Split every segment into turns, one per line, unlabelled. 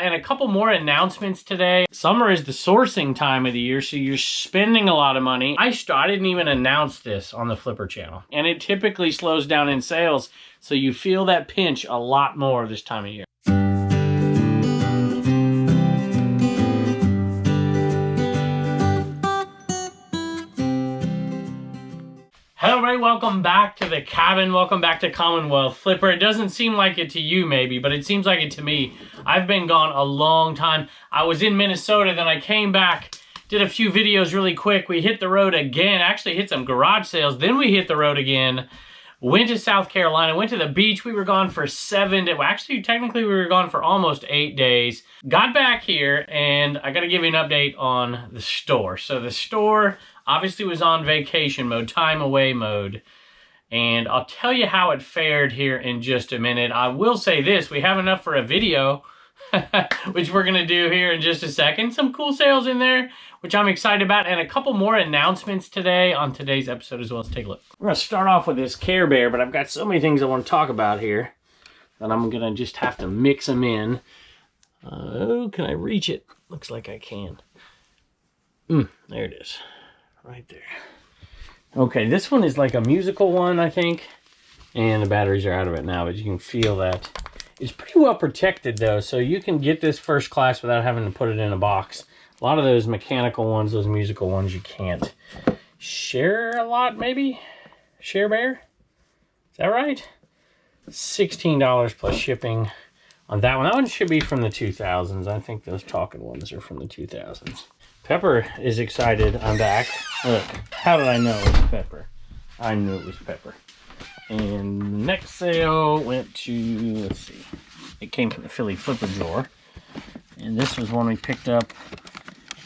And a couple more announcements today. Summer is the sourcing time of the year, so you're spending a lot of money. I didn't even announce this on the Flipper channel, and it typically slows down in sales, so you feel that pinch a lot more this time of year. Hello everybody, welcome back to the cabin. Welcome back to Commonwealth. Flipper, it doesn't seem like it to you maybe, but it seems like it to me. I've been gone a long time. I was in Minnesota, then I came back, did a few videos really quick. We hit the road again, actually hit some garage sales. Then we hit the road again, went to South Carolina, went to the beach. We were gone for 7 days. Well, actually, technically we were gone for almost 8 days. Got back here and I gotta give you an update on the store. So the store obviously was on vacation mode, time away mode. And I'll tell you how it fared here in just a minute. I will say this, we have enough for a video, which we're gonna do here in just a second. Some cool sales in there, which I'm excited about, and a couple more announcements today on today's episode as well. Let's take a look. We're gonna start off with this Care Bear, but I've got so many things I wanna talk about here that I'm gonna just have to mix them in. Oh, can I reach it? Looks like I can. There it is. Right there. Okay, this one is like a musical one, I think. And the batteries are out of it now, but you can feel that. It's pretty well protected though, so you can get this first class without having to put it in a box. A lot of those mechanical ones, those musical ones, you can't. Share a lot, maybe? Share Bear? Is that right? $16 plus shipping on that one. That one should be from the 2000s. I think those talking ones are from the 2000s. Pepper is excited. I'm back. Look, how did I know it was Pepper? I knew it was Pepper. And the next sale went to, let's see, it came from the Philly Flipper drawer. And this was one we picked up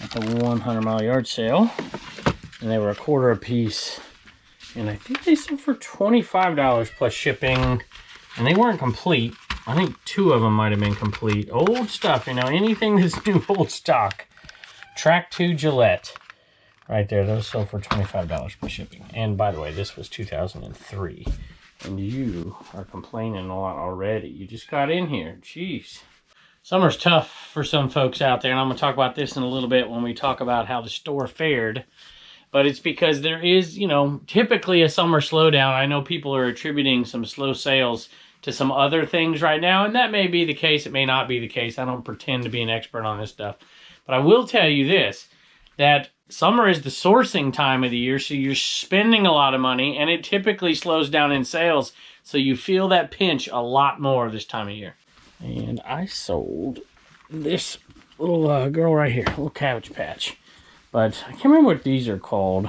at the 100-mile yard sale. And they were $1/4 a piece. And I think they sold for $25 plus shipping. And they weren't complete. I think 2 of them might have been complete. Old stuff, you know, anything that's new old stock. Track 2 Gillette. Right there, those sold for $25 plus shipping. And by the way, this was 2003. And you are complaining a lot already. You just got in here. Jeez. Summer's tough for some folks out there, and I'm going to talk about this in a little bit when we talk about how the store fared. But it's because there is, you know, typically a summer slowdown. I know people are attributing some slow sales to some other things right now, and that may be the case. It may not be the case. I don't pretend to be an expert on this stuff. But I will tell you this, that summer is the sourcing time of the year, so you're spending a lot of money, and it typically slows down in sales, so you feel that pinch a lot more this time of year. And I sold this little girl right here, little Cabbage Patch. But I can't remember what these are called.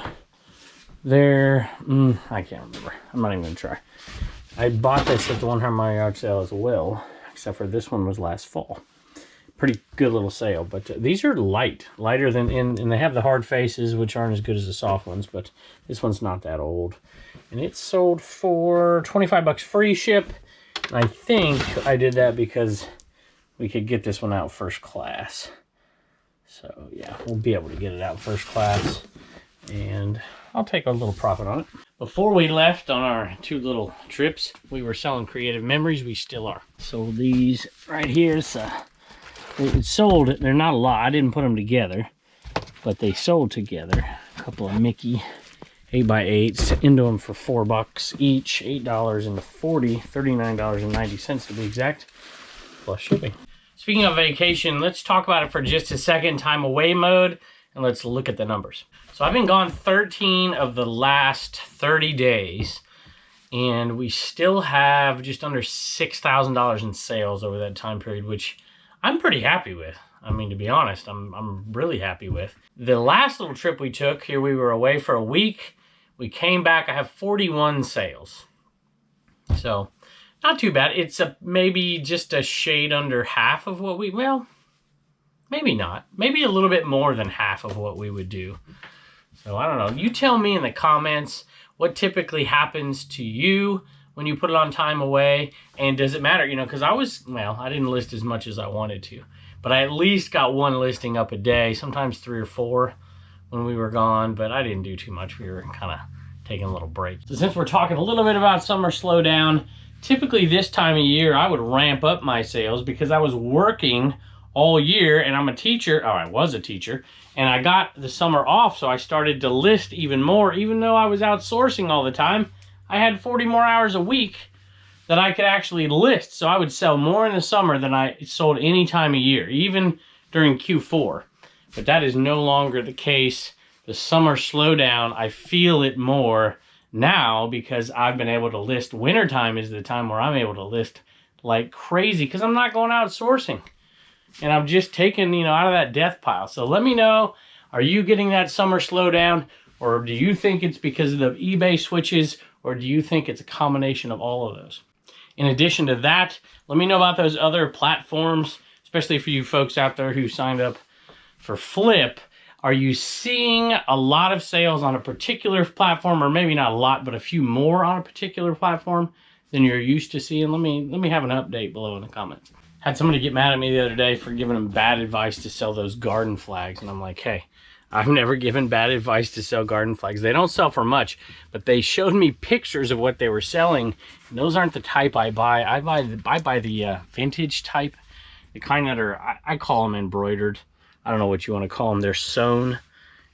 They're, I can't remember. I'm not even going to try. I bought this at the 100-mile yard sale as well, except for this one was last fall. Pretty good little sale, but these are lighter than, and they have the hard faces, which aren't as good as the soft ones, but this one's not that old. And it sold for $25 free ship. And I think I did that because we could get this one out first class. So yeah, we'll be able to get it out first class, and I'll take a little profit on it. Before we left on our 2 little trips, we were selling Creative Memories. We still are. So these right here, it sold, they're not a lot. I didn't put them together, but they sold together. A couple of Mickey 8x8s into them for $4 each, $8 into 40, $39.90 to be exact, plus shipping. Speaking of vacation, let's talk about it for just a second, time away mode, and let's look at the numbers. So I've been gone 13 of the last 30 days, and we still have just under $6,000 in sales over that time period, which I'm pretty happy with. I mean, to be honest, I'm really happy with. The last little trip we took, here we were away for a week. We came back, I have 41 sales. So, not too bad. It's maybe just a shade under half of what well, maybe not. Maybe a little bit more than half of what we would do. So, I don't know. You tell me in the comments what typically happens to you when you put it on time away, and does it matter? You know, because I didn't list as much as I wanted to, but I at least got 1 listing up a day, sometimes 3 or 4 when we were gone, but I didn't do too much. We were kind of taking a little break. So since we're talking a little bit about summer slowdown, typically this time of year, I would ramp up my sales because I was working all year, and I'm a teacher, or I was a teacher, and I got the summer off, so I started to list even more. Even though I was outsourcing all the time, I had 40 more hours a week that I could actually list. So I would sell more in the summer than I sold any time of year, even during Q4. But that is no longer the case. The summer slowdown, I feel it more now because I've been able to list. Wintertime is the time where I'm able to list like crazy because I'm not going outsourcing. And I'm just taking, you know, out of that death pile. So let me know, are you getting that summer slowdown? Or do you think it's because of the eBay switches? Or do you think it's a combination of all of those? In addition to that, let me know about those other platforms, especially for you folks out there who signed up for Flyp. Are you seeing a lot of sales on a particular platform, or maybe not a lot, but a few more on a particular platform than you're used to seeing? Let me have an update below in the comments. Had somebody get mad at me the other day for giving them bad advice to sell those garden flags, and I'm like, hey, I've never given bad advice to sell garden flags. They don't sell for much, but they showed me pictures of what they were selling, and those aren't the type I buy. I buy the vintage type, the kind that are, I call them embroidered. I don't know what you want to call them. They're sewn,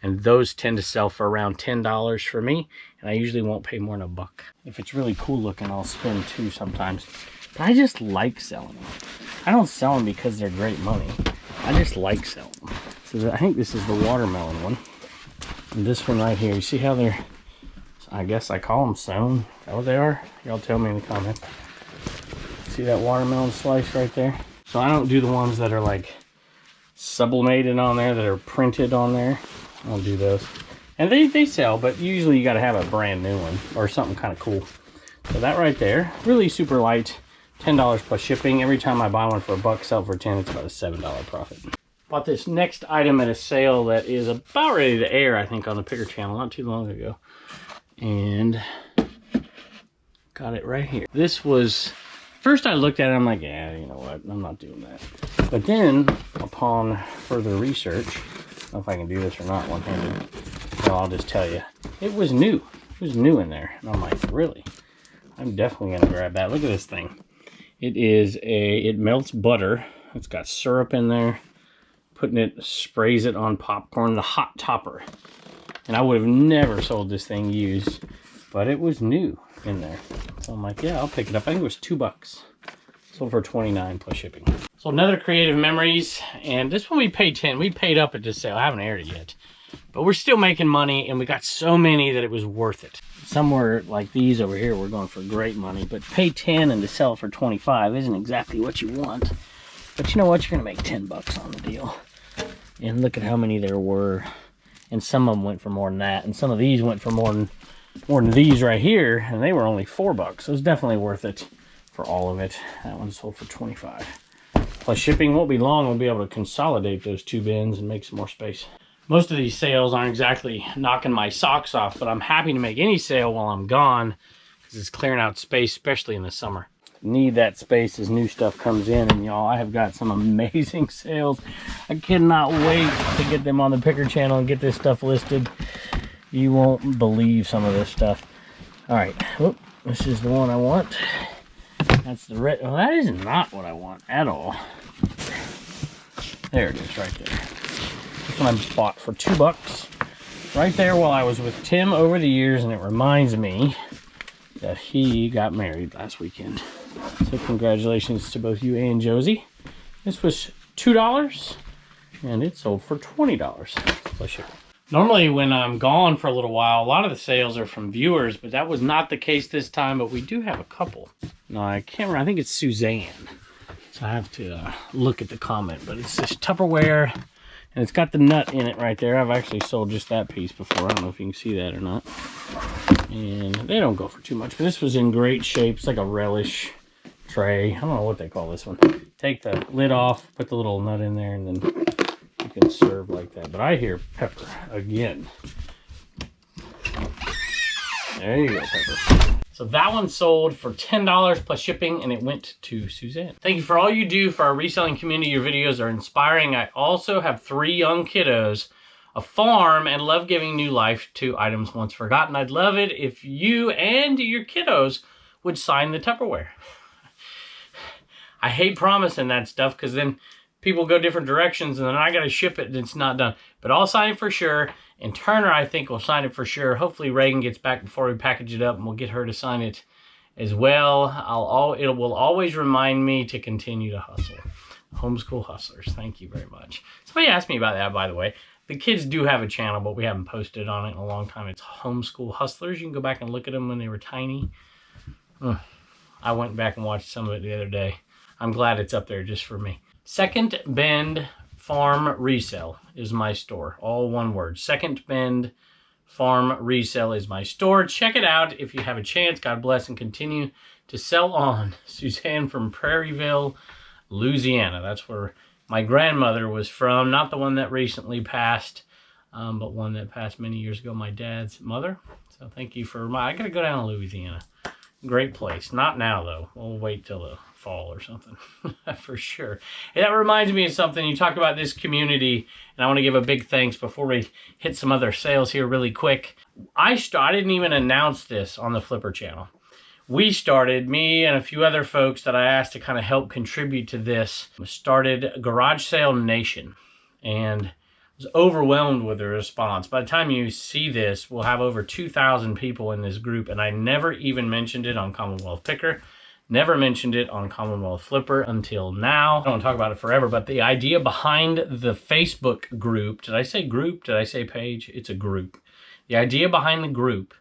and those tend to sell for around $10 for me, and I usually won't pay more than $1. If it's really cool looking, I'll spend $2 sometimes. But I just like selling them. I don't sell them because they're great money. I just like selling them. So I think this is the watermelon one. And this one right here, you see how they're, I guess I call them sewn. Is that what they are? Y'all tell me in the comments. See that watermelon slice right there? So I don't do the ones that are like sublimated on there, that are printed on there. I don't do those. And they sell, but usually you gotta have a brand new one or something kind of cool. So that right there, really super light, $10 plus shipping. Every time I buy one for $1, sell for 10, it's about a $7 profit. Bought this next item at a sale that is about ready to air, I think, on the Picker channel not too long ago. And got it right here. This was, first I looked at it, I'm like, yeah, you know what, I'm not doing that. But then, upon further research, I don't know if I can do this or not one-handed, so I'll just tell you, it was new. It was new in there. And I'm like, really? I'm definitely gonna grab that. Look at this thing. It melts butter. It's got syrup in there. Putting it, sprays it on popcorn, the hot topper. And I would have never sold this thing used, but it was new in there. So I'm like, yeah, I'll pick it up. I think it was $2. Sold for $29 plus shipping. So another Creative Memories, and this one we paid 10. We paid up at this sale. I haven't aired it yet, but we're still making money, and we got so many that it was worth it. Somewhere like these over here, we're going for great money, but pay 10 and to sell for 25 isn't exactly what you want. But you know what? You're gonna make $10 on the deal. And look at how many there were. And some of them went for more than that. And some of these went for more than these right here. And they were only $4. So it's definitely worth it for all of it. That one sold for 25. Plus shipping won't be long. We'll be able to consolidate those 2 bins and make some more space. Most of these sales aren't exactly knocking my socks off, but I'm happy to make any sale while I'm gone because it's clearing out space, especially in the summer. Need that space as new stuff comes in, and y'all, I have got some amazing sales. I cannot wait to get them on the Picker channel and get this stuff listed. You won't believe some of this stuff. All right, whoop, this is the one I want. That's the red. Well, that is not what I want at all. There it is right there. This one I bought for $2 right there while I was with Tim over the years, and it reminds me that he got married last weekend. So congratulations to both you and Josie. This was $2 and it sold for $20 plus shipping. Normally when I'm gone for a little while, a lot of the sales are from viewers, but that was not the case this time, but we do have a couple. No, I can't remember, I think it's Suzanne. So I have to look at the comment, but it's this Tupperware and it's got the nut in it right there. I've actually sold just that piece before. I don't know if you can see that or not. And they don't go for too much, but this was in great shape. It's like a relish tray. I don't know what they call this one. Take the lid off, put the little nut in there, and then you can serve like that. But I hear pepper again. There you go, pepper. So that one sold for $10 plus shipping, and it went to Suzanne. Thank you for all you do for our reselling community. Your videos are inspiring. I also have 3 young kiddos, a farm, and love giving new life to items once forgotten. I'd love it if you and your kiddos would sign the Tupperware. I hate promising that stuff because then people go different directions, and then I got to ship it, and it's not done. But I'll sign it for sure, and Turner, I think, will sign it for sure. Hopefully, Reagan gets back before we package it up, and we'll get her to sign it as well. It will always remind me to continue to hustle. Homeschool Hustlers, thank you very much. Somebody asked me about that, by the way. The kids do have a channel, but we haven't posted on it in a long time. It's Homeschool Hustlers. You can go back and look at them when they were tiny. I went back and watched some of it the other day. I'm glad it's up there just for me. Second Bend Farm Resell is my store. All one word. Second Bend Farm Resell is my store. Check it out if you have a chance. God bless and continue to sell on. Suzanne from Prairieville, Louisiana. That's where my grandmother was from. Not the one that recently passed, but one that passed many years ago, my dad's mother. So thank you for I got to go down to Louisiana. Great place. Not now, though. We'll wait till the fall or something for sure. And that reminds me of something. You talk about this community, and I want to give a big thanks before we hit some other sales here really quick. I didn't even announce this on the Flipper channel. We started, me and a few other folks that I asked to kind of help contribute to this, started Garage Sale Nation, and was overwhelmed with the response. By the time you see this, we'll have over 2,000 people in this group, and I never even mentioned it on Commonwealth Picker, never mentioned it on Commonwealth Flipper until now. I don't want to talk about it forever, but the idea behind the Facebook group, did I say group? Did I say page? It's a group. The idea behind the group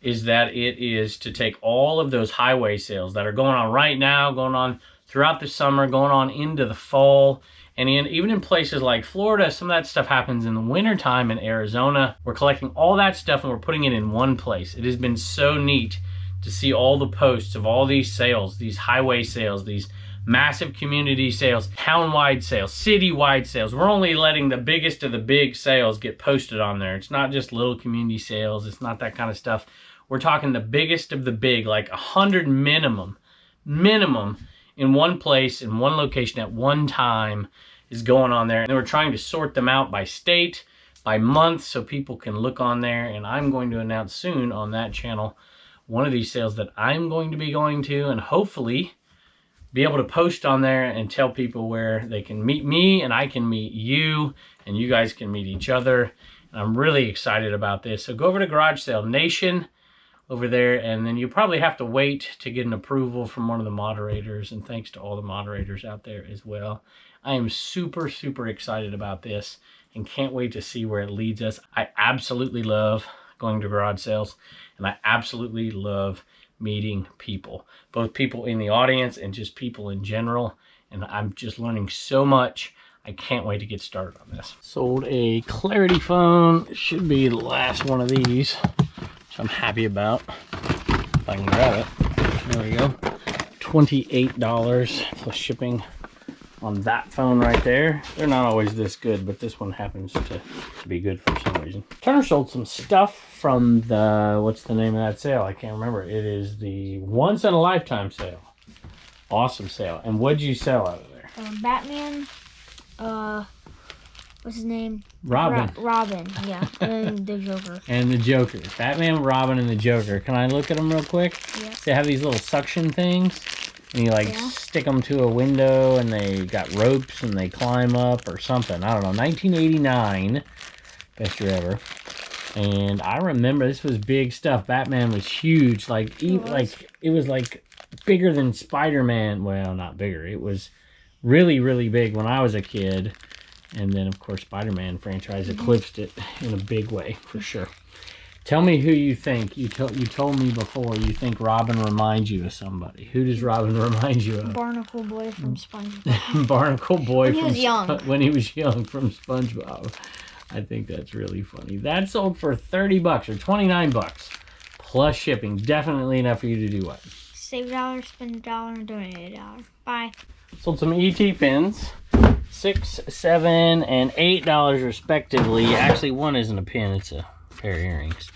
is that it is to take all of those highway sales that are going on right now, going on throughout the summer, going on into the fall, and even in places like Florida, some of that stuff happens in the wintertime in Arizona. We're collecting all that stuff and we're putting it in one place. It has been so neat to see all the posts of all these sales, these highway sales, these massive community sales, town-wide sales, city-wide sales. We're only letting the biggest of the big sales get posted on there. It's not just little community sales. It's not that kind of stuff. We're talking the biggest of the big, like 100 minimum in one place, in one location at one time is going on there. And we're trying to sort them out by state, by month, so people can look on there. And I'm going to announce soon on that channel one of these sales that I'm going to be going to, and hopefully be able to post on there and tell people where they can meet me and I can meet you and you guys can meet each other. And I'm really excited about this. So go over to Garage Sale Nation over there, and then you probably have to wait to get an approval from one of the moderators, and thanks to all the moderators out there as well. I am super, super excited about this and can't wait to see where it leads us. I absolutely love going to garage sales, and I absolutely love meeting people, both people in the audience and just people in general, and I'm just learning so much. I can't wait to get started on this. Sold a Clarity phone. It should be the last one of these, which I'm happy about. If I can grab it. There we go. $28 plus shipping on that phone right there. They're not always this good, but this one happens to be good for some reason. Turner sold some stuff from the, what's the name of that sale? I can't remember. It is the Once in a Lifetime sale. Awesome sale. And what'd you sell out of there?
Batman, what's his name?
Robin.
Robin, yeah. And the Joker.
And the Joker. Batman, Robin, and the Joker. Can I look at them real quick?
Yeah.
They have these little suction things. And you like stick them to a window and they got ropes and they climb up or something. I don't know. 1989. Best year ever. And I remember this was big stuff. Batman was huge. Like, it was like bigger than Spider-Man. Well, not bigger. It was really, really big when I was a kid. And then, of course, Spider-Man franchise eclipsed it in a big way, for sure. Tell me who you think. You told me before you think Robin reminds you of somebody. Who does Robin remind you of?
Barnacle Boy from SpongeBob.
Barnacle Boy
when
he was young from SpongeBob. I think that's really funny. That sold for $30 or $29 plus shipping. Definitely enough for you to do what?
Save $1, spend $1, and donate $1. Bye.
Sold some ET pins. $6, $7, and $8 respectively. Actually, one isn't a pin, it's a pair of earrings.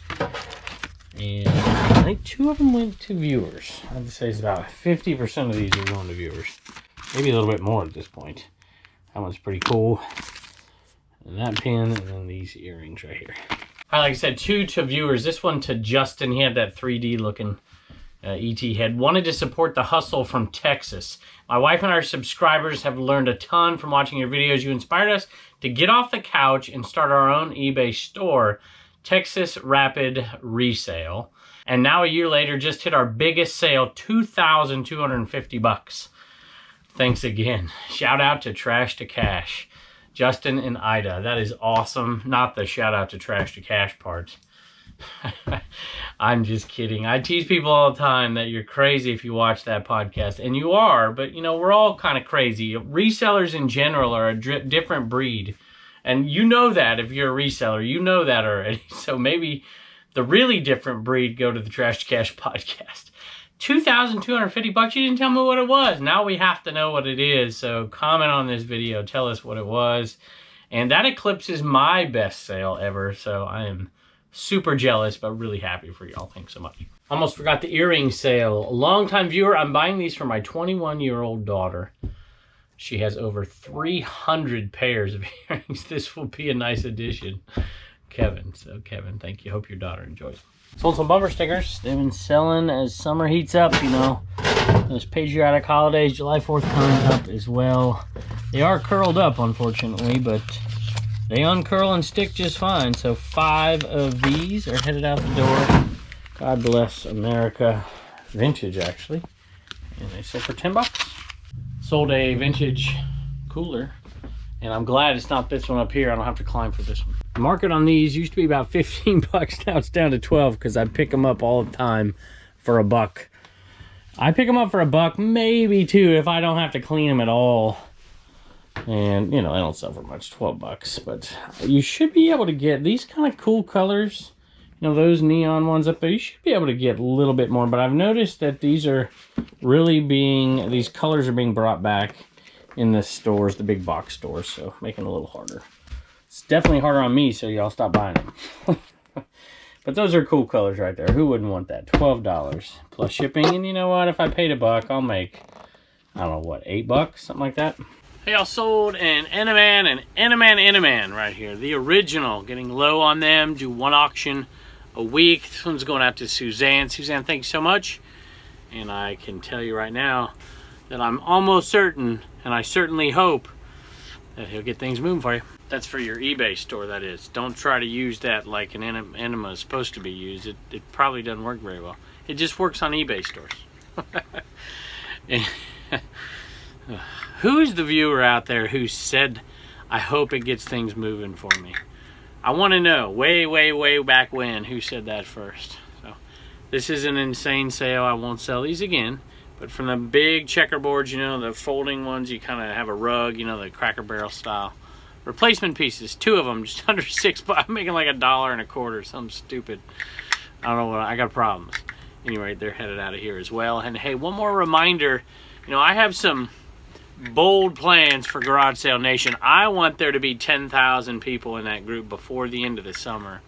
And I think 2 of them went to viewers. I'd say it's about 50% of these are going to viewers. Maybe a little bit more at this point. That one's pretty cool. And that pin, and then these earrings right here. Like I said, 2 to viewers. This one to Justin. He had that 3D looking ET Head, wanted to support the hustle from Texas. My wife and our subscribers have learned a ton from watching your videos. You inspired us to get off the couch and start our own eBay store, Texas Rapid Resale. And now a year later, just hit our biggest sale, $2,250. Thanks again. Shout out to Trash to Cash, Justin and Ida. That is awesome. Not the shout out to Trash to Cash part. I'm just kidding. I tease people all the time that you're crazy if you watch that podcast. And you are, but you know, we're all kind of crazy. Resellers in general are a different breed. And you know that if you're a reseller, you know that already. So maybe the really different breed go to the Trash to Cash podcast. $2,250. You didn't tell me what it was. Now we have to know what it is. So comment on this video. Tell us what it was. And that eclipses my best sale ever. So I am super jealous, but really happy for y'all. Thanks so much. Almost forgot the earring sale. A longtime viewer. I'm buying these for my 21-year-old daughter. She has over 300 pairs of earrings. This will be a nice addition. Kevin. So Kevin, thank you. Hope your daughter enjoys them. Sold some bumper stickers. They've been selling as summer heats up, you know. Those patriotic holidays, July 4th coming up as well. They are curled up, unfortunately, but they uncurl and stick just fine. So 5 of these are headed out the door. God bless America. Vintage, actually. And they sell for $10. Sold a vintage cooler. And I'm glad it's not this one up here. I don't have to climb for this one. The market on these used to be about $15. Now it's down to 12 because I pick them up all the time for $1. I pick them up for $1, maybe $2 if I don't have to clean them at all. And, you know, I don't sell for much, $12. But you should be able to get these kind of cool colors. You know, those neon ones up there, you should be able to get a little bit more. But I've noticed that these are really being, these colors are being brought back in the stores, the big box stores. So making it a little harder. It's definitely harder on me, so y'all stop buying them. But those are cool colors right there. Who wouldn't want that? $12 plus shipping. And you know what? If I paid $1, I'll make, I don't know what, $8, something like that. Hey, I sold an Enaman and Enaman right here. The original. Getting low on them. Do one auction a week. This one's going out to Suzanne. Suzanne, thank you so much. And I can tell you right now that I'm almost certain, and I certainly hope, that he'll get things moving for you. That's for your eBay store, that is. Don't try to use that like an enema is supposed to be used. It probably doesn't work very well. It just works on eBay stores. Who's the viewer out there who said, I hope it gets things moving for me? I want to know, way back when, who said that first. So this is an insane sale. I won't sell these again. But from the big checkerboards, you know, the folding ones, you kind of have a rug, you know, the Cracker Barrel style. Replacement pieces, 2 of them, just under $6. I'm making like $1.25, something stupid. I don't know what, I got problems. Anyway, they're headed out of here as well. And hey, one more reminder, you know, I have some bold plans for Garage Sale Nation. I want there to be 10,000 people in that group before the end of the summer.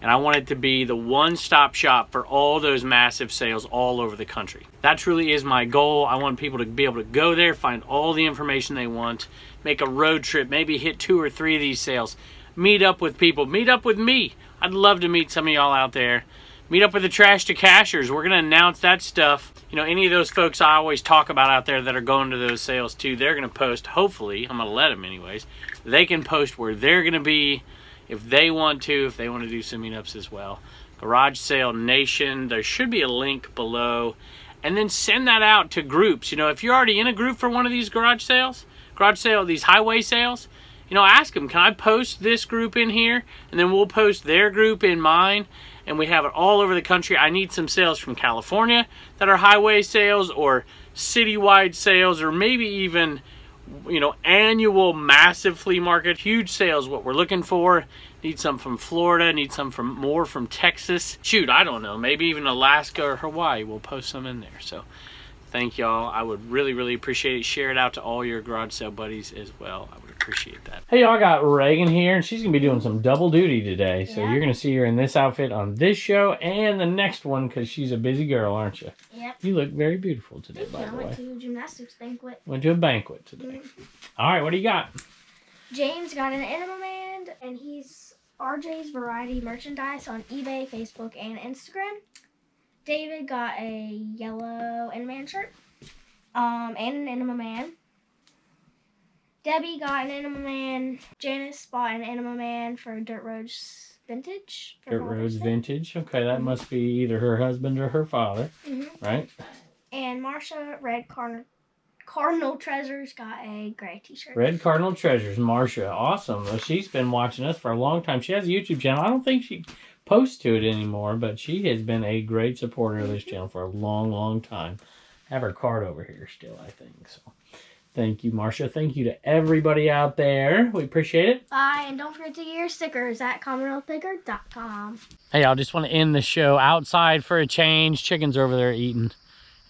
And I want it to be the one-stop shop for all those massive sales all over the country. That truly is my goal. I want people to be able to go there, find all the information they want, make a road trip, maybe hit 2 or 3 of these sales, meet up with people, meet up with me. I'd love to meet some of y'all out there. Meet up with the Trash to Cashers. We're going to announce that stuff. You know, any of those folks I always talk about out there that are going to those sales too, they're going to post, hopefully, I'm going to let them anyways, they can post where they're going to be, if they want to do some meetups as well. Garage Sale Nation, there should be a link below. And then send that out to groups. You know, if you're already in a group for one of these these highway sales, you know, ask them, can I post this group in here? And then we'll post their group in mine. And we have it all over the country. I need some sales from California that are highway sales or citywide sales or maybe even, you know, annual massive flea market, huge sales, what we're looking for. Need some from Florida, need some from more from Texas. Shoot, I don't know, maybe even Alaska or Hawaii. We'll post some in there. So thank y'all. I would really appreciate it. Share it out to all your garage sale buddies as well. I would appreciate that. Hey, y'all, I got Reagan here, and she's going to be doing some double duty today. So you're going to see her in this outfit on this show and the next one because she's a busy girl, aren't you? Yep. You look very beautiful today, by the way. I went to a gymnastics banquet. Went to a banquet today. All right, what do you got?
James got an Animal Man, and he's RJ's Variety Merchandise on eBay, Facebook, and Instagram.
David got a yellow Enema shirt. And an Enema Man. Debbie got an Enema Man. Janice bought an Enema Man for Dirt Road's Vintage.
Dirt Road's Vintage. Okay, that must be either her husband or her father, right?
And Marsha, Red Cardinal Treasures, got a gray t-shirt.
Red Cardinal Treasures, Marsha. Awesome. Well, she's been watching us for a long time. She has a YouTube channel. I don't think she posts to it anymore, but she has been a great supporter of this channel for a long, long time. Have her card over here still, I think. So, thank you, Marsha. Thank you to everybody out there. We appreciate it.
Bye, and don't forget to get your stickers at CommonwealthBigger.com.
Hey, I just want to end the show outside for a change. Chickens are over there eating,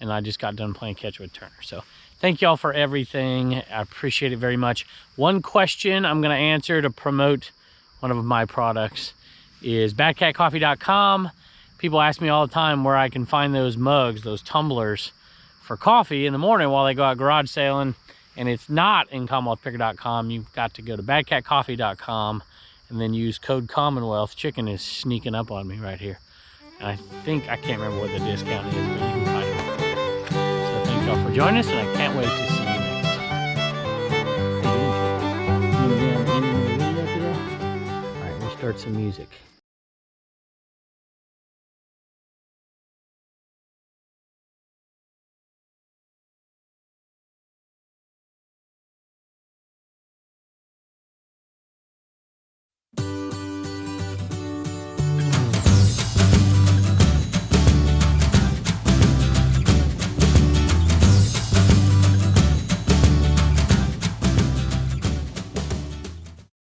and I just got done playing catch with Turner. So, thank y'all for everything. I appreciate it very much. One question I'm going to answer to promote one of my products is badcatcoffee.com. People ask me all the time where I can find those mugs, those tumblers for coffee in the morning while they go out garage sailing, and it's not in CommonwealthPicker.com. You've got to go to badcatcoffee.com and then use code Commonwealth. Chicken is sneaking up on me right here. And I can't remember what the discount is, but you can find it right there. So thank y'all for joining us, and I can't wait to see you next time. All right, we'll start some music.